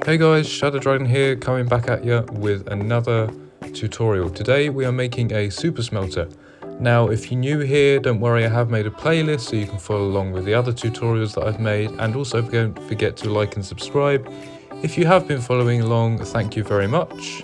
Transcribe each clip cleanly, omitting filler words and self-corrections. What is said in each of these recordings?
Hey guys, Shadow Dragon here, coming back at you with another tutorial. Today we are making a super smelter. Now if you're new here, don't worry, I have made a playlist so you can follow along with the other tutorials that I've made, and also don't forget to like and subscribe. If you have been following along, thank you very much.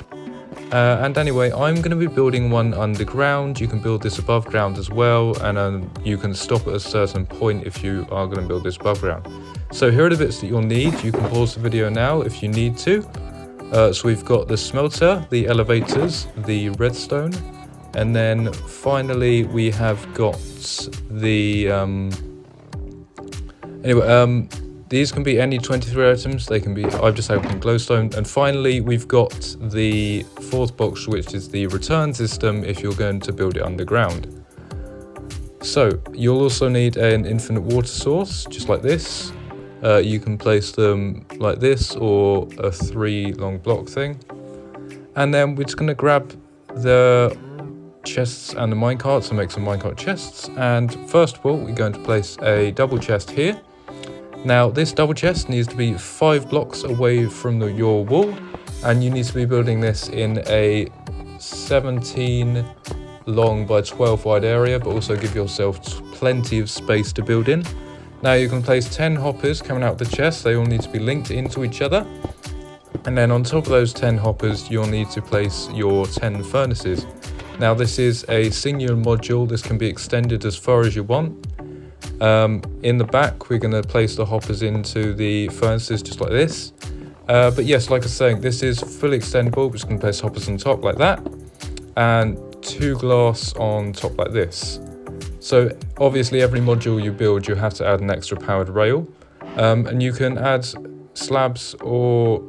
And anyway, I'm going to be building one underground. You can build this above ground as well, and you can stop at a certain point if you are going to build this above ground. So here are the bits that you'll need. You can pause the video now if you need to. So we've got the smelter, the elevators, the redstone, and then finally we have got the these can be any 23 items. They can be, I've just opened glowstone. And finally we've got the fourth box, which is the return system if you're going to build it underground. So you'll also need an infinite water source, just like this. You can place them like this, or a 3 long block thing. And then we're just going to grab the chests and the minecarts and make some minecart chests. And first of all, we're going to place a double chest here. Now this double chest needs to be 5 blocks away from your wall, and you need to be building this in a 17 long by 12 wide area, but also give yourself plenty of space to build in. Now you can place 10 hoppers coming out of the chest. They all need to be linked into each other. And then on top of those 10 hoppers, you'll need to place your 10 furnaces. Now this is a singular module. This can be extended as far as you want. In the back, we're going to place the hoppers into the furnaces just like this. But yes, like I was saying, this is fully extendable. We're just going to place hoppers on top like that. And 2 glass on top like this. So obviously every module you build, you have to add an extra powered rail, and you can add slabs or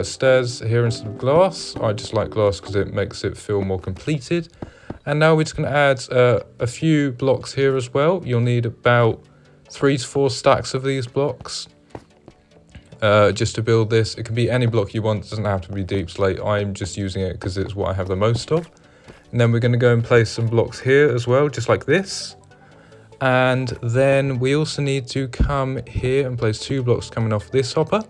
stairs here instead of glass. I just like glass because it makes it feel more completed. And now we're just going to add a few blocks here as well. You'll need about 3 to 4 stacks of these blocks just to build this. It can be any block you want, it doesn't have to be deep slate. I'm just using it because it's what I have the most of. And then we're going to go and place some blocks here as well, just like this. And then we also need to come here and place 2 blocks coming off this hopper.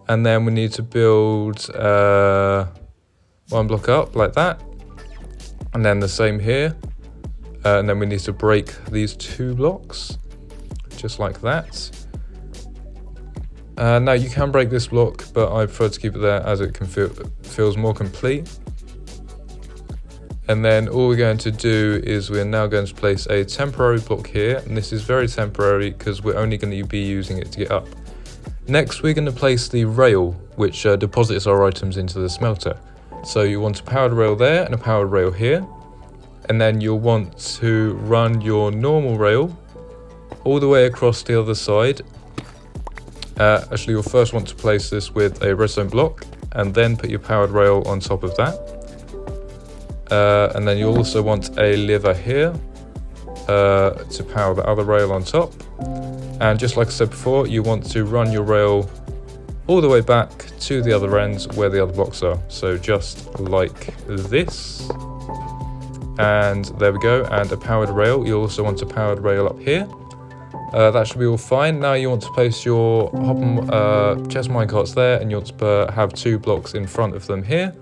And then we need to build 1 block up like that. And then the same here. And then we need to break these 2 blocks, just like that. Now you can break this block, but I prefer to keep it there as it can feels more complete. And then all we're going to do is we're now going to place a temporary block here, and this is very temporary because we're only going to be using it to get up. Next we're going to place the rail, which deposits our items into the smelter. So you want a powered rail there and a powered rail here, and then you'll want to run your normal rail all the way across the other side. Actually, you'll first want to place this with a redstone block and then put your powered rail on top of that. And then you'll also want a lever here to power the other rail on top. And just like I said before, you want to run your rail all the way back to the other ends where the other blocks are. So just like this. And there we go, and a powered rail. You also want a powered rail up here. That should be all fine. Now you want to place your chest minecarts there, and you want to have 2 blocks in front of them here.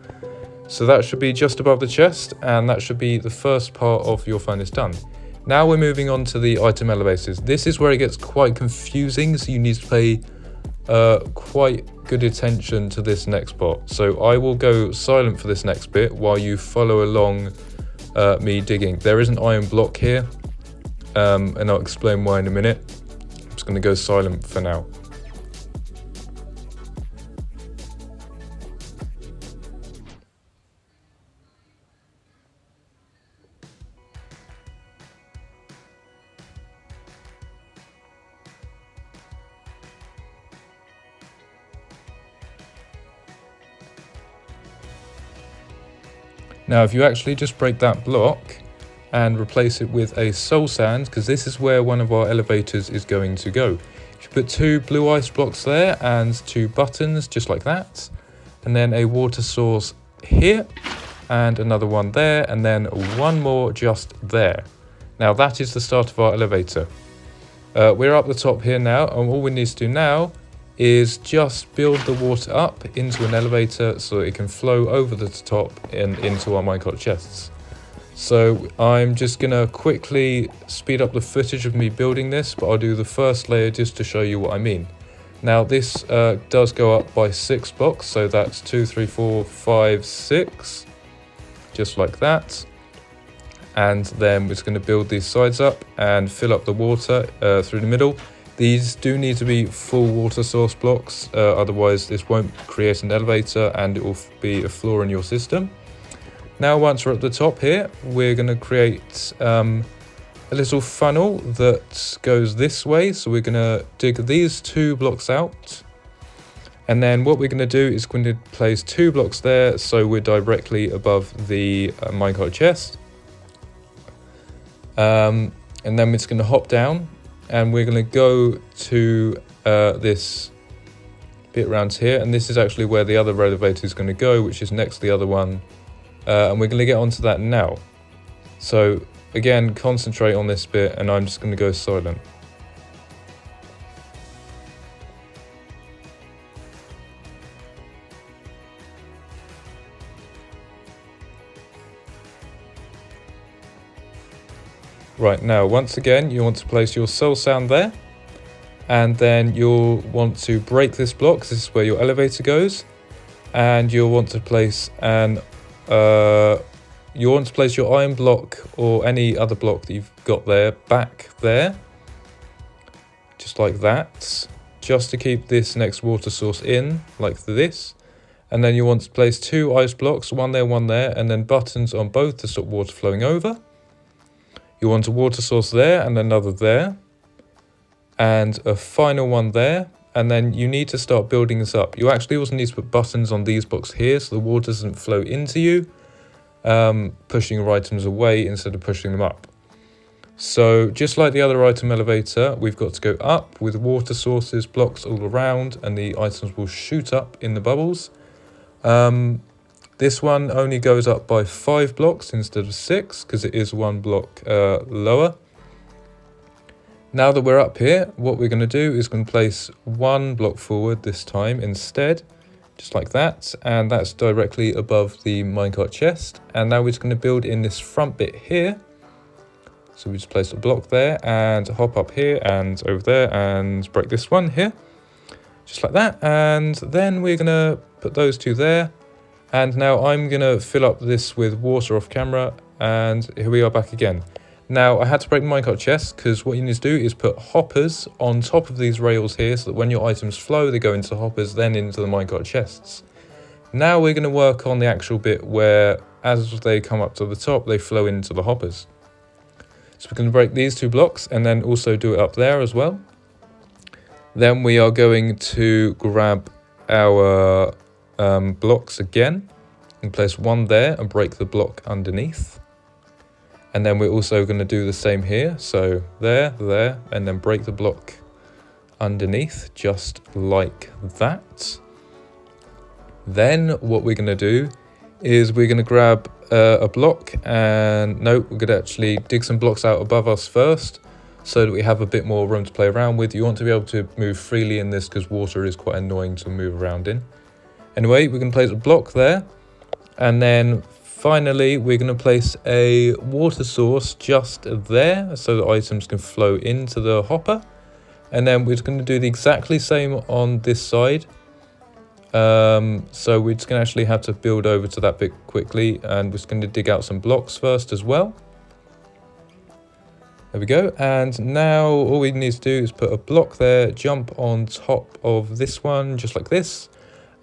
So that should be just above the chest, and that should be the first part of your furnace done. Now we're moving on to the item elevators. This is where it gets quite confusing, so you need to pay quite good attention to this next part. So I will go silent for this next bit while you follow along me digging. There is an iron block here, and I'll explain why in a minute. I'm just going to go silent for now. Now if you actually just break that block and replace it with a soul sand, because this is where one of our elevators is going to go. If you put 2 blue ice blocks there and 2 buttons just like that, and then a water source here and another one there, and then 1 more just there. Now that is the start of our elevator. We're up the top here now, and all we need to do now is just build the water up into an elevator so it can flow over the top and into our minecart chests. So I'm just gonna quickly speed up the footage of me building this, but I'll do the first layer just to show you what I mean. Now this does go up by 6 blocks, so that's 2, 3, 4, 5, 6, just like that. And then we're just going to build these sides up and fill up the water through the middle. These do need to be full water source blocks, otherwise this won't create an elevator and it will be a flaw in your system. Now once we're at the top here, we're going to create a little funnel that goes this way. So we're going to dig these 2 blocks out. And then what we're going to do is going to place 2 blocks there so we're directly above the minecart chest. And then we're just going to hop down and we're going to go to this bit around here, and this is actually where the other elevator is going to go, which is next to the other one, and we're going to get onto that now. So again, concentrate on this bit, and I'm just going to go silent. Right, now once again you want to place your soul sound there, and then you'll want to break this block. This is where your elevator goes, and you'll want to place your iron block or any other block that you've got there back there, just like that, just to keep this next water source in like this. And then you want to place 2 ice blocks, one there, and then buttons on both to stop water flowing over. You want a water source there and another there, and a final one there, and then you need to start building this up. You actually also need to put buttons on these blocks here so the water doesn't flow into you, pushing your items away instead of pushing them up. So just like the other item elevator, we've got to go up with water sources, blocks all around, and the items will shoot up in the bubbles. This one only goes up by 5 blocks instead of 6 because it is 1 block lower. Now that we're up here, what we're going to do is going to place 1 block forward this time instead, just like that, and that's directly above the minecart chest. And now we're just going to build in this front bit here. So we just place a block there and hop up here and over there and break this one here, just like that. And then we're going to put those 2 there. And now I'm going to fill up this with water off camera, and here we are back again. Now I had to break the minecart chest because what you need to do is put hoppers on top of these rails here so that when your items flow, they go into the hoppers, then into the minecart chests. Now we're going to work on the actual bit where as they come up to the top, they flow into the hoppers. So we're going to break these 2 blocks and then also do it up there as well. Then we are going to grab our blocks again and place 1 there and break the block underneath. And then we're also going to do the same here. So there, and then break the block underneath, just like that. Then what we're going to do is we're going to grab a block, and no, we're going to actually dig some blocks out above us first so that we have a bit more room to play around with. You want to be able to move freely in this because water is quite annoying to move around in. Anyway, we're going to place a block there, and then finally we're going to place a water source just there so that items can flow into the hopper. And then we're just going to do the exactly same on this side. So we're just going to actually have to build over to that bit quickly, and we're just going to dig out some blocks first as well. There we go. And now all we need to do is put a block there, jump on top of this one just like this,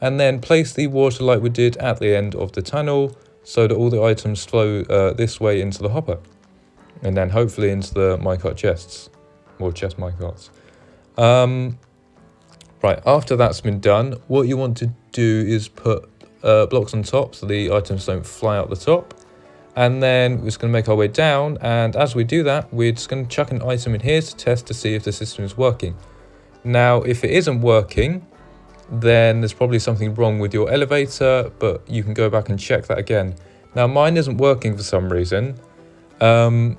and then place the water like we did at the end of the tunnel so that all the items flow this way into the hopper, and then hopefully into the minecart chests, or chest minecarts. Right, after that's been done, what you want to do is put blocks on top so the items don't fly out the top. And then we're just going to make our way down, and as we do that, we're just going to chuck an item in here to test to see if the system is working. Now, if it isn't working, then there's probably something wrong with your elevator, but you can go back and check that again. Now, mine isn't working for some reason, and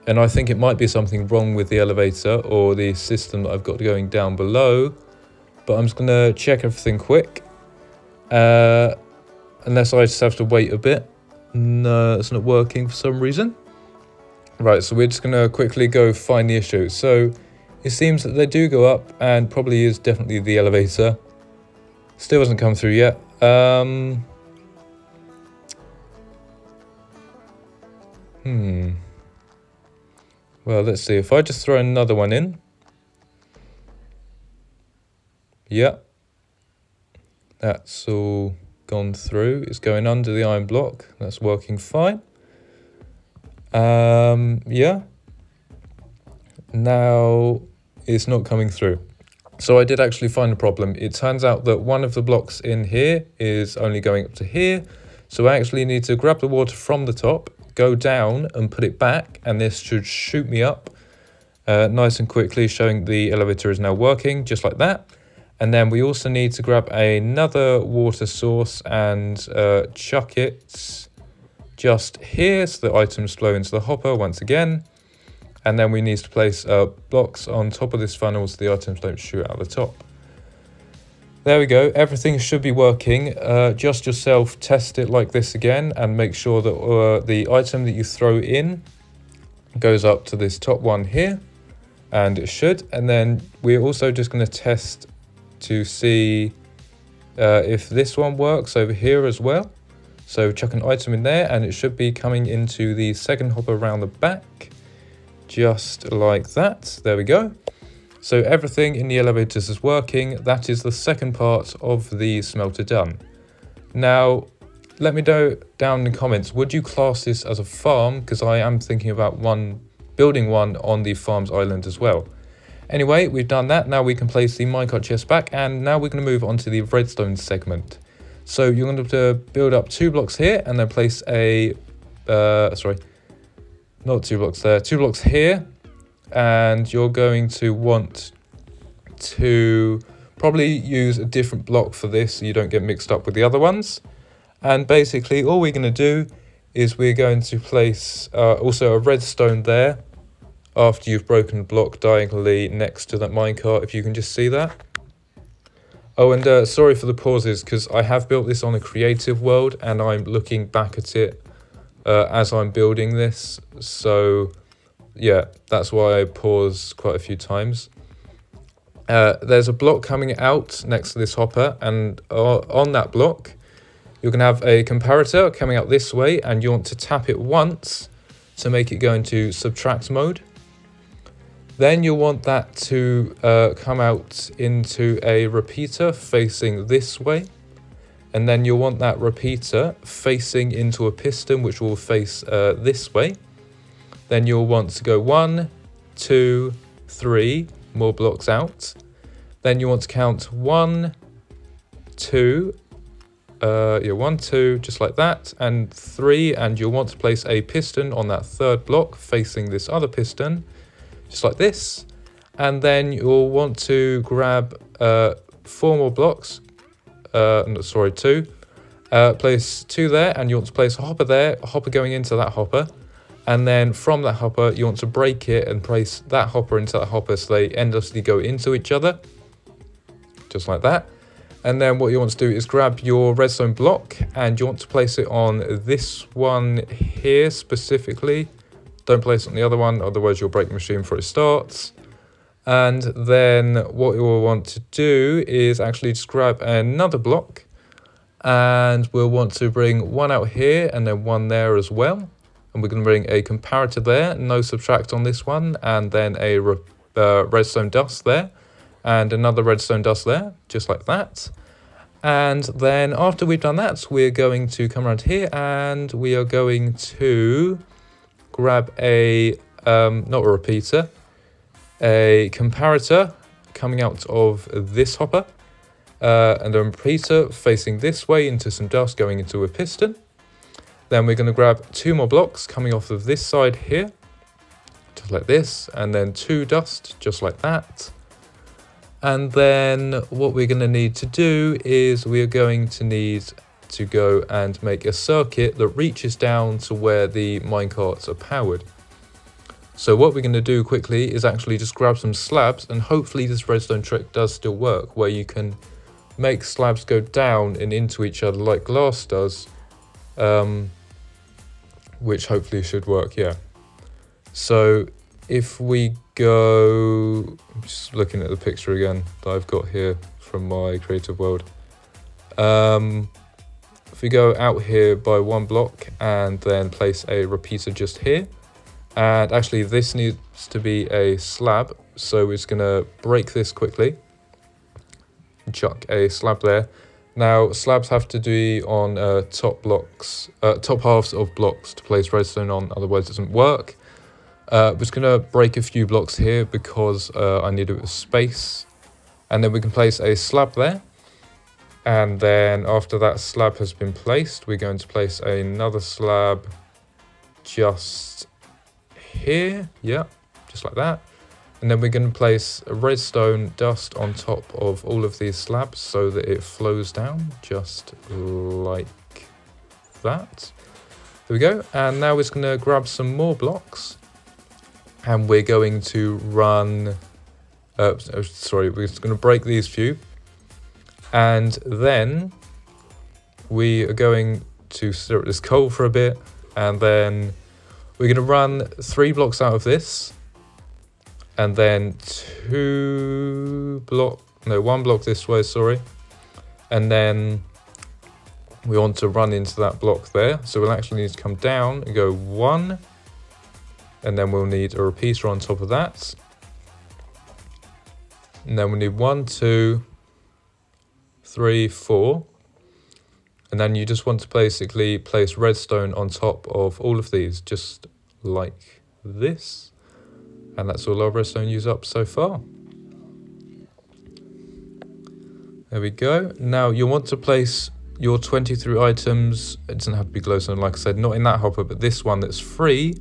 I think it might be something wrong with the elevator or the system that I've got going down below, but I'm just going to check everything quick. Unless I just have to wait a bit. No, it's not working for some reason. Right, so we're just going to quickly go find the issue. So it seems that they do go up, and probably is definitely the elevator. Still hasn't come through yet. Well, let's see. If I just throw another one in. Yep. That's all gone through. It's going under the iron block. That's working fine. Yeah. Now it's not coming through. So I did actually find a problem. It turns out that one of the blocks in here is only going up to here. So I actually need to grab the water from the top, go down and put it back, and this should shoot me up nice and quickly, showing the elevator is now working, just like that. And then we also need to grab another water source and chuck it just here so the items flow into the hopper once again. And then we need to place blocks on top of this funnel so the items don't shoot out the top. There we go, everything should be working. Just yourself test it like this again and make sure that the item that you throw in goes up to this top one here, and it should. And then we're also just going to test to see if this one works over here as well. So chuck an item in there and it should be coming into the second hopper around the back, just like that. There we go. So everything in the elevators is working. That is the second part of the smelter done. Now, let me know down in the comments, would you class this as a farm? Because I am thinking about building one on the farms island as well. Anyway, we've done that. Now we can place the minecart chest back, and now we're going to move on to the redstone segment. So you're going to build up 2 blocks here and then place a, not 2 blocks there, 2 blocks here. And you're going to want to probably use a different block for this so you don't get mixed up with the other ones. And basically all we're going to do is we're going to place also a redstone there after you've broken the block diagonally next to that minecart, if you can just see that. Oh, and sorry for the pauses, because I have built this on a creative world and I'm looking back at it as I'm building this. So yeah, that's why I pause quite a few times. There's a block coming out next to this hopper, and on that block, you're going to have a comparator coming out this way, and you want to tap it once to make it go into subtract mode. Then you'll want that to come out into a repeater facing this way. And then you'll want that repeater facing into a piston, which will face this way. Then you'll want to go 1, 2, 3 more blocks out. Then you want to count 1, 2, 1, 2, just like that, and 3, and you'll want to place a piston on that third block facing this other piston, just like this. And then you'll want to grab 4 more blocks, 2. Place 2 there, and you want to place a hopper there, a hopper going into that hopper. And then from that hopper, you want to break it and place that hopper into that hopper so they endlessly go into each other. Just like that. And then what you want to do is grab your redstone block and you want to place it on this one here specifically. Don't place it on the other one, otherwise you'll break the machine before it starts. And then what you'll want to do is actually just grab another block. And we'll want to bring one out here and then one there as well. And we're going to bring a comparator there, no subtract on this one, and then a redstone dust there, and another redstone dust there, just like that. And then after we've done that, we're going to come around here and we are going to grab a, not a repeater, a comparator coming out of this hopper, and a repeater facing this way into some dust going into a piston. Then we're going to grab 2 more blocks coming off of this side here, just like this, and then 2 dust, just like that. And then what we're going to need to do is we're going to need to go and make a circuit that reaches down to where the minecarts are powered. So what we're going to do quickly is actually just grab some slabs, and hopefully this redstone trick does still work, where you can make slabs go down and into each other like glass does, which hopefully should work, yeah. So if we go, I'm just looking at the picture again that I've got here from my creative world. If we go out here by 1 block and then place a repeater just here, and actually this needs to be a slab, so we're just gonna break this quickly, chuck a slab there. Now slabs have to be on top halves of blocks to place redstone on, otherwise it doesn't work. We're just gonna break a few blocks here because I need a bit of space, and then we can place a slab there. And then after that slab has been placed, we're going to place another slab just here, yeah, just like that. And then we're going to place a redstone dust on top of all of these slabs so that it flows down just like that. There we go. And now we're just going to grab some more blocks, and we're going to run, we're just going to break these few. And then we are going to stir up this coal for a bit, and then we're going to run 3 blocks out of this, and then 1 block this way, sorry. And then we want to run into that block there. So we'll actually need to come down and go 1, and then we'll need a repeater on top of that. And then we need 1, 2, 3, 4, and then you just want to basically place redstone on top of all of these, just like this. And that's all our redstone used up so far. There we go. Now you want to place your 23 items, it doesn't have to be glowstone, like I said, not in that hopper, but this one that's free.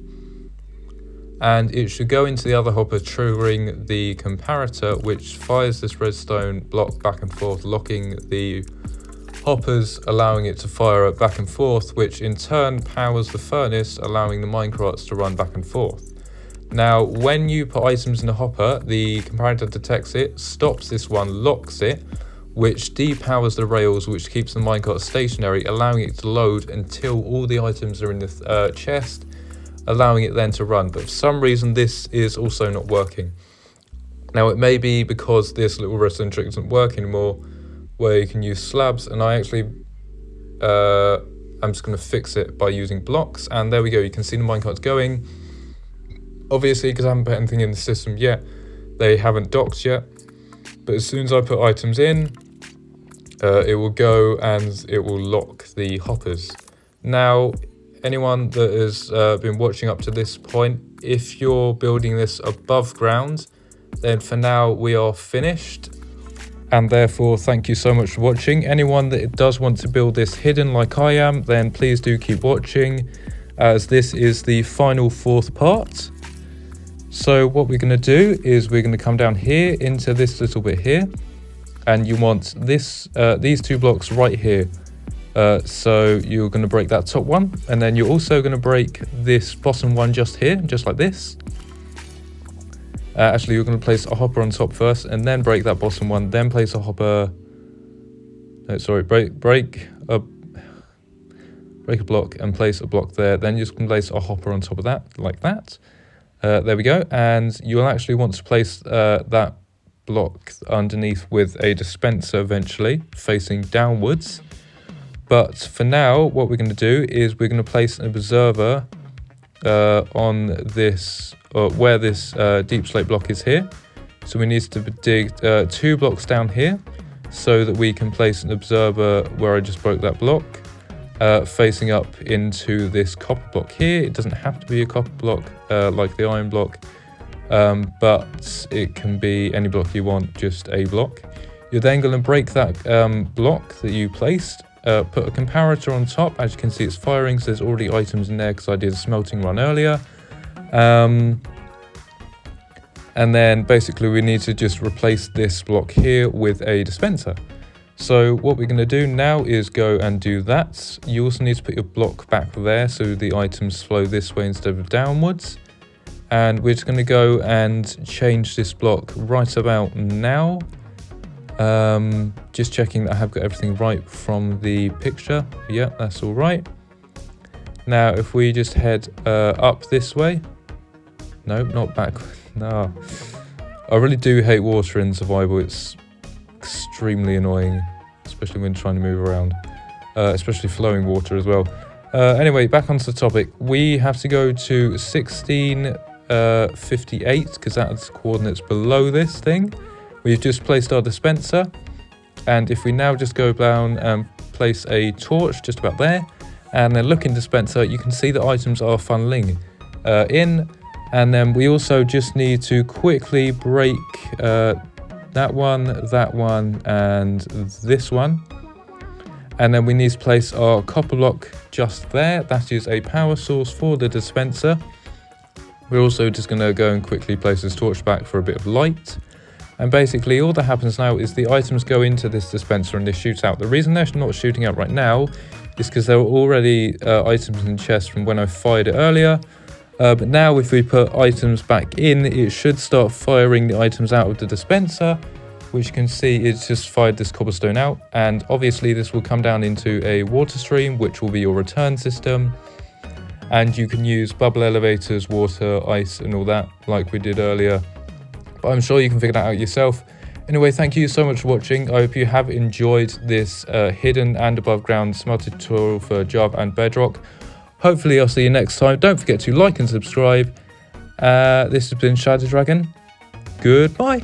And it should go into the other hopper, triggering the comparator, which fires this redstone block back and forth, locking the hoppers, allowing it to fire it back and forth, which in turn powers the furnace, allowing the minecarts to run back and forth. Now, when you put items in a hopper, the comparator detects it, stops this one, locks it, which depowers the rails, which keeps the minecart stationary, allowing it to load until all the items are in the chest, allowing it then to run. But for some reason this is also not working. Now it may be because this little redstone trick doesn't work anymore, where you can use slabs, and I actually I'm just going to fix it by using blocks. And there we go, you can see the minecarts going. Obviously, because I haven't put anything in the system yet, they haven't docked yet, but as soon as I put items in, it will go and it will lock the hoppers. Now anyone that has been watching up to this point, if you're building this above ground, then for now we are finished, and therefore thank you so much for watching. Anyone that does want to build this hidden like I am, then please do keep watching, as this is the final 4th part. So what we're going to do is we're going to come down here into this little bit here, and you want this these 2 blocks right here. So you're going to break that top one, and then you're also going to break this bottom one just here, just like this. Actually, you're going to place a hopper on top first, and then break that bottom one, then place a hopper. No, sorry, break a block and place a block there. Then you're just going to place a hopper on top of that, like that. There we go. And you'll actually want to place that block underneath with a dispenser eventually, facing downwards. But for now, what we're going to do is we're going to place an observer on this, where this deep slate block is here. So we need to dig 2 blocks down here so that we can place an observer where I just broke that block, facing up into this copper block here. It doesn't have to be a copper block like the iron block, but it can be any block you want, just a block. You're then going to break that block that you placed, put a comparator on top. As you can see, it's firing, so there's already items in there because I did a smelting run earlier. And then basically we need to just replace this block here with a dispenser. So what we're going to do now is go and do that. You also need to put your block back there so the items flow this way instead of downwards. And we're just going to go and change this block right about now. Just checking that I have got everything right from the picture. Yeah, that's all right. Now, if we just head up this way. No, not back. No. I really do hate water in survival. It's extremely annoying, especially when trying to move around. Especially flowing water as well. Anyway, back onto the topic. We have to go to 1658 because that's coordinates below this thing. We've just placed our dispenser. And if we now just go down and place a torch just about there, and then look in dispenser, you can see the items are funneling in. And then we also just need to quickly break that one, and this one. And then we need to place our copper block just there. That is a power source for the dispenser. We're also just going to go and quickly place this torch back for a bit of light. And basically all that happens now is the items go into this dispenser and they shoot out. The reason they're not shooting out right now is because there were already items in the chest from when I fired it earlier. But now if we put items back in, it should start firing the items out of the dispenser, which you can see it's just fired this cobblestone out. And obviously this will come down into a water stream, which will be your return system. And you can use bubble elevators, water, ice, and all that like we did earlier. But I'm sure you can figure that out yourself. Anyway, thank you so much for watching. I hope you have enjoyed this hidden and above ground smelter tutorial for Java and Bedrock. Hopefully I'll see you next time. Don't forget to like and subscribe. This has been Shadow Dragon. Goodbye.